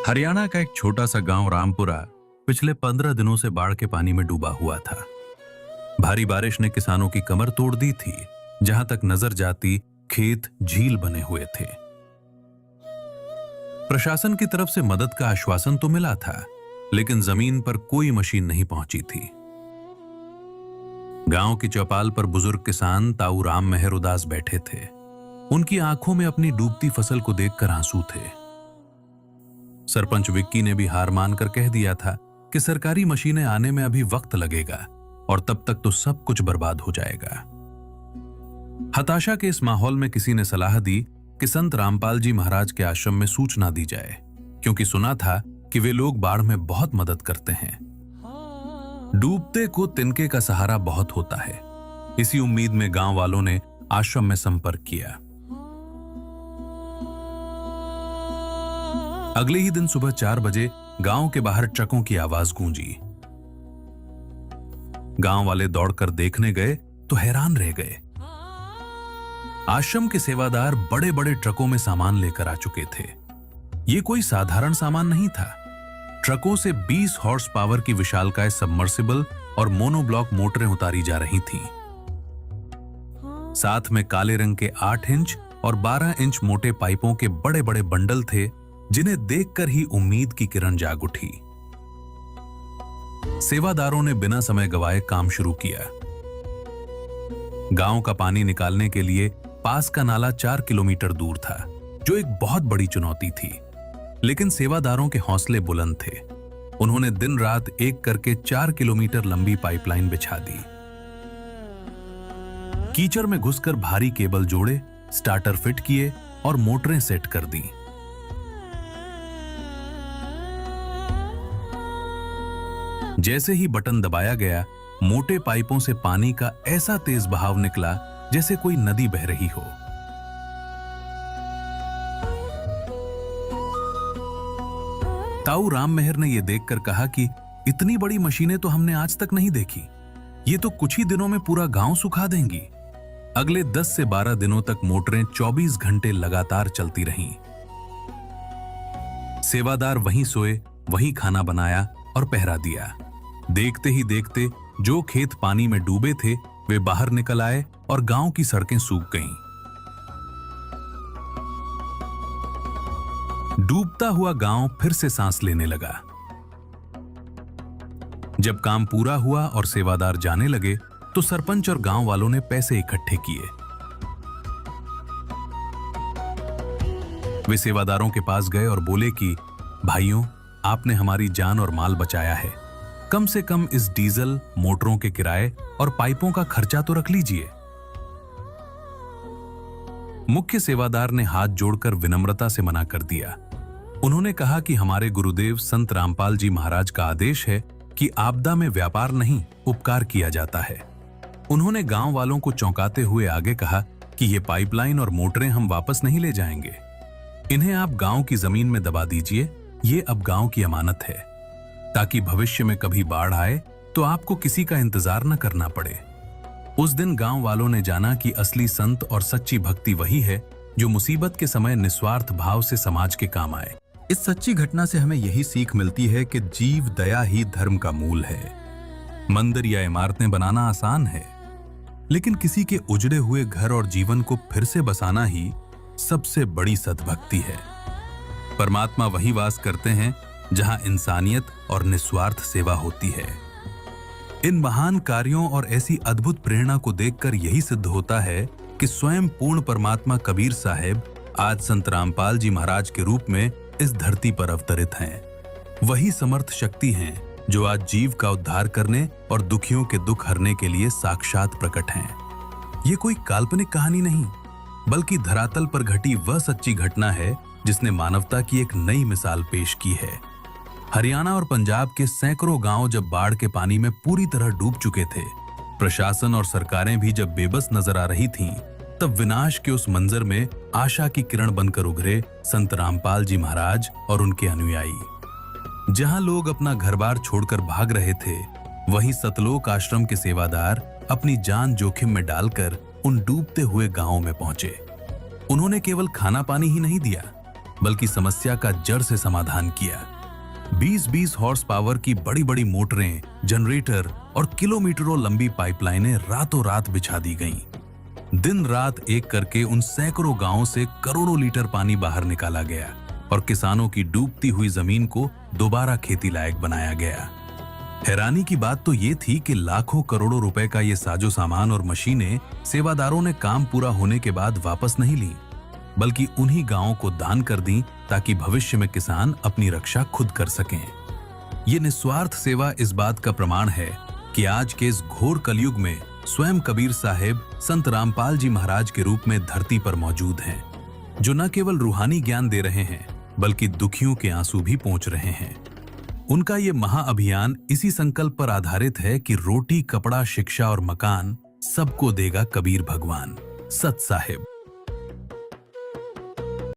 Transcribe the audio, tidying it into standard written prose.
हरियाणा का एक छोटा सा गांव रामपुरा पिछले 15 दिनों से बाढ़ के पानी में डूबा हुआ था। भारी बारिश ने किसानों की कमर तोड़ दी थी। जहां तक नजर जाती, खेत झील बने हुए थे। प्रशासन की तरफ से मदद का आश्वासन तो मिला था, लेकिन जमीन पर कोई मशीन नहीं पहुंची थी। गांव की चौपाल पर बुजुर्ग किसान ताऊ राम मेहर उदास बैठे थे। उनकी आंखों में अपनी डूबती फसल को देखकर आंसू थे। सरपंच विक्की ने भी हार मानकर कह दिया था कि सरकारी मशीनें आने में अभी वक्त लगेगा और तब तक तो सब कुछ बर्बाद हो जाएगा। हताशा के इस माहौल में किसी ने सलाह दी कि संत रामपाल जी महाराज के आश्रम में सूचना दी जाए, क्योंकि सुना था कि वे लोग बाढ़ में बहुत मदद करते हैं। डूबते को तिनके का सहारा बहुत होता है। इसी उम्मीद में गांव वालों ने आश्रम में संपर्क किया। अगले ही दिन सुबह 4 बजे गांव के बाहर ट्रकों की आवाज गूंजी। गांव वाले दौड़कर देखने गए तो हैरान रह गए। आश्रम के सेवादार बड़े बड़े ट्रकों में सामान लेकर आ चुके थे। यह कोई साधारण सामान नहीं था। ट्रकों से 20 हॉर्स पावर की विशालकाय सबमर्सिबल और मोनोब्लॉक मोटरें उतारी जा रही थीं। साथ में काले रंग के 8 इंच और 12 इंच मोटे पाइपों के बड़े बड़े बंडल थे, जिन्हें देखकर ही उम्मीद की किरण जाग उठी। सेवादारों ने बिना समय गवाए काम शुरू किया। गांव का पानी निकालने के लिए पास का नाला 4 किलोमीटर दूर था, जो एक बहुत बड़ी चुनौती थी। लेकिन सेवादारों के हौसले बुलंद थे। उन्होंने दिन रात एक करके 4 किलोमीटर लंबी पाइपलाइन बिछा दी। कीचड़ में घुसकर भारी केबल जोड़े, स्टार्टर फिट किए और मोटरें सेट कर दी। जैसे ही बटन दबाया गया, मोटे पाइपों से पानी का ऐसा तेज बहाव निकला जैसे कोई नदी बह रही हो। ताऊ राम मेहर ने यह देखकर कहा कि इतनी बड़ी मशीनें तो हमने आज तक नहीं देखी। ये तो कुछ ही दिनों में पूरा गांव सुखा देंगी। अगले 10 से 12 दिनों तक मोटरें 24 घंटे लगातार चलती रहीं। सेवादार वहीं सोए, वहीं खाना बनाया और पहरा दिया। देखते ही देखते जो खेत पानी में डूबे थे, वे बाहर निकल आए और गांव की सड़कें सूख गईं। डूबता हुआ गांव फिर से सांस लेने लगा। जब काम पूरा हुआ और सेवादार जाने लगे, तो सरपंच और गांव वालों ने पैसे इकट्ठे किए। वे सेवादारों के पास गए और बोले कि भाइयों, आपने हमारी जान और माल बचाया है। कम से कम इस डीजल, मोटरों के किराए और पाइपों का खर्चा तो रख लीजिए। मुख्य सेवादार ने हाथ जोड़कर विनम्रता से मना कर दिया। उन्होंने कहा कि हमारे गुरुदेव संत रामपाल जी महाराज का आदेश है कि आपदा में व्यापार नहीं, उपकार किया जाता है। उन्होंने गांव वालों को चौंकाते हुए आगे कहा कि ये पाइपलाइन और मोटरें हम वापस नहीं ले जाएंगे। इन्हें आप गांव की जमीन में दबा दीजिए। ये अब गांव की अमानत है, ताकि भविष्य में कभी बाढ़ आए तो आपको किसी का इंतजार न करना पड़े। उस दिन गांव वालों ने जाना कि असली संत और सच्ची भक्ति वही है जो मुसीबत के समय निस्वार्थ भाव से समाज के काम आए। इस सच्ची घटना से हमें यही सीख मिलती है कि जीव दया ही धर्म का मूल है। मंदिर या इमारतें बनाना आसान है, लेकिन किसी के उजड़े हुए घर और जीवन को फिर से बसाना ही सबसे बड़ी सद्भक्ति है। परमात्मा वही वास करते हैं जहां इंसानियत और निस्वार्थ सेवा होती है। इन महान कार्यों और ऐसी अद्भुत प्रेरणा को देखकर यही सिद्ध होता है कि स्वयं पूर्ण परमात्मा कबीर साहब आज संत रामपाल जी महाराज के रूप में इस धरती पर अवतरित हैं। वही समर्थ शक्ति हैं जो आज जीव का उद्धार करने और दुखियों के दुख हरने के लिए साक्षात प्रकट हैं। ये कोई काल्पनिक कहानी नहीं, बल्कि धरातल पर घटी वह सच्ची घटना है जिसने मानवता की एक नई मिसाल पेश की है। हरियाणा और पंजाब के सैकड़ों गांव जब बाढ़ के पानी में पूरी तरह डूब चुके थे, प्रशासन और सरकारें भी जब बेबस नजर आ रही थीं, तब विनाश के उस मंजर में आशा की किरण बनकर उभरे संत रामपाल जी महाराज और उनके अनुयायी। जहां लोग अपना घर-बार छोड़कर भाग रहे थे, वहीं सतलोक आश्रम के सेवादार अपनी जान जोखिम में डालकर उन डूबते हुए गांवों में पहुंचे। उन्होंने केवल खाना पानी ही नहीं दिया, बल्कि समस्या का जड़ से समाधान किया। 20-20 हॉर्स पावर की बड़ी बड़ी मोटरें, जनरेटर और किलोमीटरों लंबी पाइपलाइनें रातों रात बिछा दी गईं। दिन रात एक करके उन सैकड़ों गांवों से करोड़ों लीटर पानी बाहर निकाला गया और किसानों की डूबती हुई जमीन को दोबारा खेती लायक बनाया गया। हैरानी की बात तो ये थी कि लाखों करोड़ों रुपए का ये साजो सामान और मशीनें सेवादारों ने काम पूरा होने के बाद वापस नहीं ली, बल्कि उन्हीं गांवों को दान कर दी ताकि भविष्य में किसान अपनी रक्षा खुद कर सकें। ये निस्वार्थ सेवा इस बात का प्रमाण है कि आज के इस घोर कलयुग में स्वयं कबीर साहिब संत रामपाल जी महाराज के रूप में धरती पर मौजूद हैं, जो न केवल रूहानी ज्ञान दे रहे हैं बल्कि दुखियों के आंसू भी पोंछ रहे हैं। उनका ये महाअभियान इसी संकल्प पर आधारित है कि रोटी, कपड़ा, शिक्षा और मकान सबको देगा कबीर भगवान। सत साहिब।